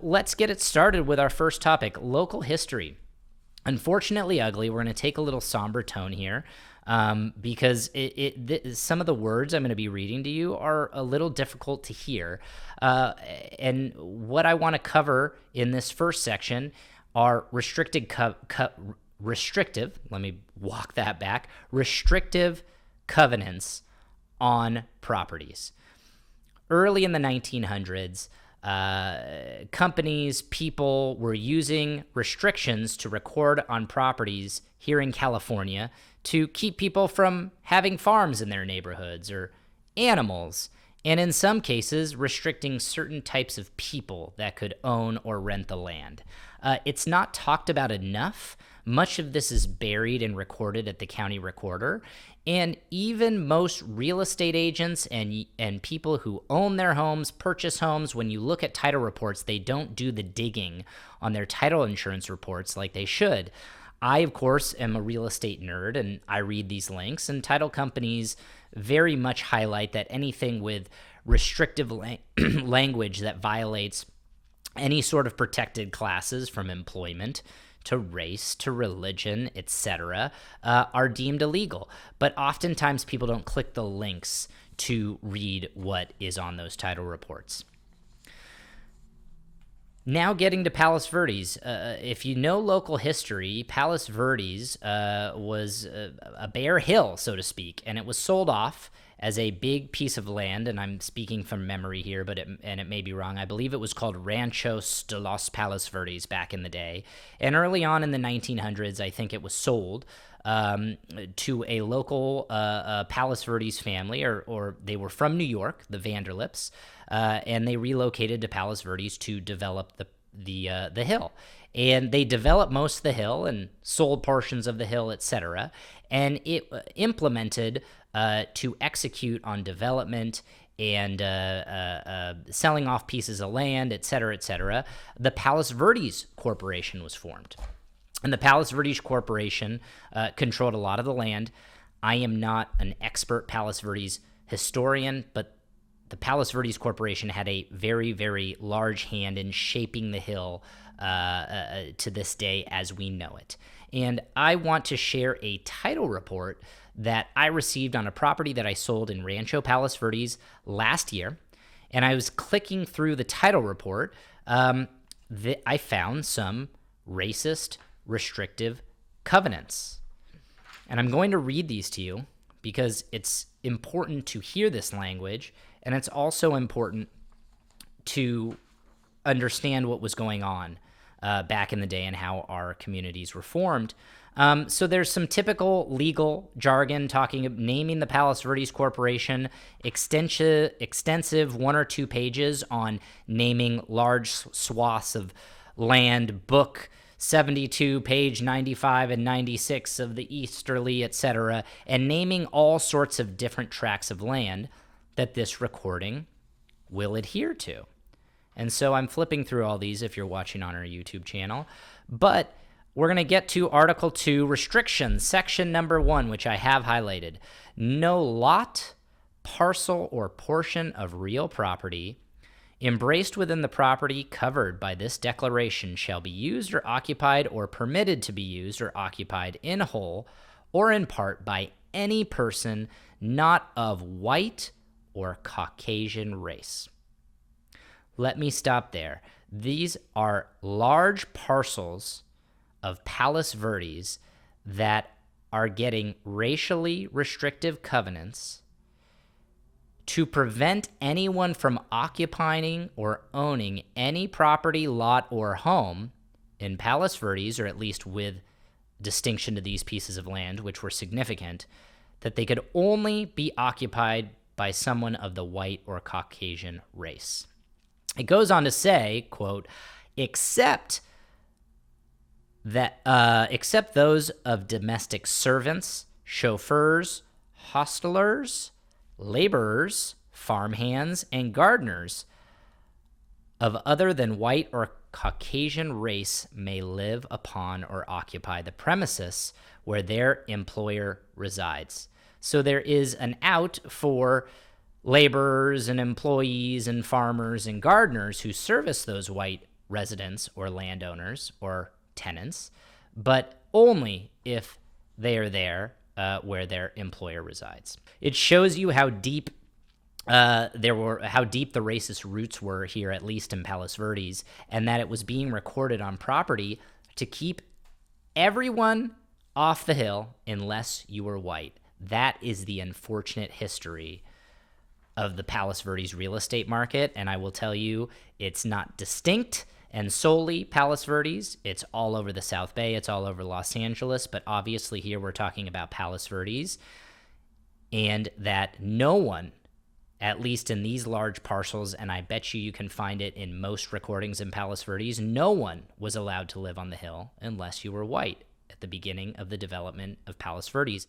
let's get it started with our first topic, local history. Unfortunately ugly. We're going to take a little somber tone here because some of the words I'm going to be reading to you are a little difficult to hear. And what I want to cover in this first section are restrictive, let me walk that back, restrictive covenants on properties. Early in the 1900s, companies, people were using restrictions to record on properties here in California to keep people from having farms in their neighborhoods or animals, and in some cases, restricting certain types of people that could own or rent the land. It's not talked about enough. Much of this is buried and recorded at the county recorder, and even most real estate agents and people who own their homes, purchase homes, when you look at title reports, they don't do the digging on their title insurance reports like they should. I, of course, am a real estate nerd, and I read these links, and title companies very much highlight that anything with restrictive language that violates any sort of protected classes, from employment to race to religion, etc., are deemed illegal. But oftentimes people don't click the links to read what is on those title reports. Now getting to Palos Verdes. If you know local history, Palos Verdes was a bare hill, so to speak, and it was sold off as a big piece of land, and I'm speaking from memory here, but it may be wrong. I believe it was called Ranchos de los Palos Verdes back in the day. And early on in the 1900s, I think it was sold to a local Palos Verdes family, or they were from New York, the Vanderlips, and they relocated to Palos Verdes to develop the hill. And they developed most of the hill and sold portions of the hill, etc. And it implemented to execute on development and selling off pieces of land, etc., the Palos Verdes Corporation was formed. And the Palos Verdes Corporation controlled a lot of the land. I am not an expert Palos Verdes historian, but the Palos Verdes Corporation had a very, very large hand in shaping the hill to this day as we know it. And I want to share a title report that I received on a property that I sold in Rancho Palos Verdes last year. And I was clicking through the title report. I found some racist, restrictive covenants. And I'm going to read these to you because it's important to hear this language, and it's also important to understand what was going on back in the day and how our communities were formed. So there's some typical legal jargon naming the Palos Verdes Corporation, extensive 1 or 2 pages on naming large swaths of land, book 72, page 95 and 96 of the Easterly, etc., and naming all sorts of different tracts of land that this recording will adhere to. And so I'm flipping through all these if you're watching on our YouTube channel. But we're going to get to Article 2, Restrictions, Section number 1, which I have highlighted. No lot, parcel, or portion of real property embraced within the property covered by this declaration shall be used or occupied or permitted to be used or occupied in whole or in part by any person not of white or Caucasian race. Let me stop there. These are large parcels of Palos Verdes that are getting racially restrictive covenants to prevent anyone from occupying or owning any property, lot, or home in Palos Verdes, or at least with distinction to these pieces of land, which were significant, that they could only be occupied by someone of the white or Caucasian race. It goes on to say, quote, except those of domestic servants, chauffeurs, hostlers, laborers, farmhands, and gardeners of other than white or Caucasian race may live upon or occupy the premises where their employer resides. So there is an out for laborers and employees and farmers and gardeners who service those white residents or landowners or tenants, but only if they are there where their employer resides. It shows you how deep how deep the racist roots were here, at least in Palos Verdes, and that it was being recorded on property to keep everyone off the hill unless you were white. That is the unfortunate history of the Palos Verdes real estate market, and I will tell you, it's not distinct and solely Palos Verdes. It's all over the South Bay. It's all over Los Angeles, but obviously here we're talking about Palos Verdes, and that no one, at least in these large parcels, and I bet you can find it in most recordings in Palos Verdes, no one was allowed to live on the hill unless you were white at the beginning of the development of Palos Verdes.